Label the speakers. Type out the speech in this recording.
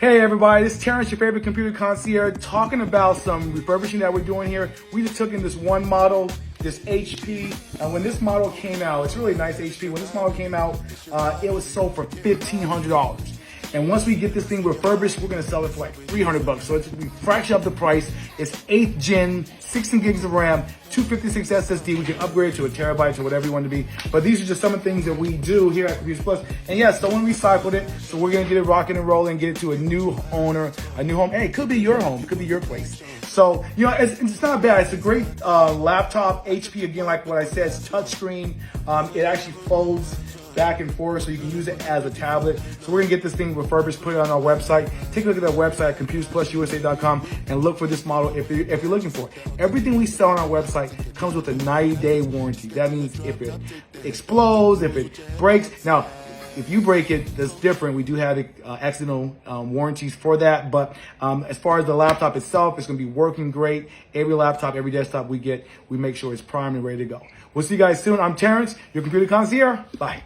Speaker 1: Hey everybody, this is Terrence, your favorite computer concierge, talking about some refurbishing that we're doing here. We just took in this one model, this HP, and when this model came out, it's really nice HP. When this model came out, it was sold for $1,500. And once we get this thing refurbished, we're gonna sell it for like 300 bucks. So we fraction up the price. It's 8th gen, 16 gigs of RAM, 256 SSD. We can upgrade to a terabyte or whatever you want to be. But these are just some of the things that we do here at Computers Plus. And yeah, someone recycled it. So we're gonna get it rocking and rolling, get it to a new owner, a new home. Hey, it could be your home, it could be your place. So, you know, it's not bad. It's a great laptop. HP, again, like what I said, it's touchscreen. It actually folds back and forth so you can use it as a tablet. So we're gonna get this thing refurbished, put it on our website. Take a look at that website, computersplususa.com, and look for this model if you're looking for it. Everything we sell on our website comes with a 90-day warranty. That means if it explodes, if it breaks. Now, if you break it, that's different. We do have accidental warranties for that. But as far as the laptop itself, it's going to be working great. Every laptop, every desktop we get, we make sure it's primed and ready to go. We'll see you guys soon. I'm Terrence, your computer concierge. Bye.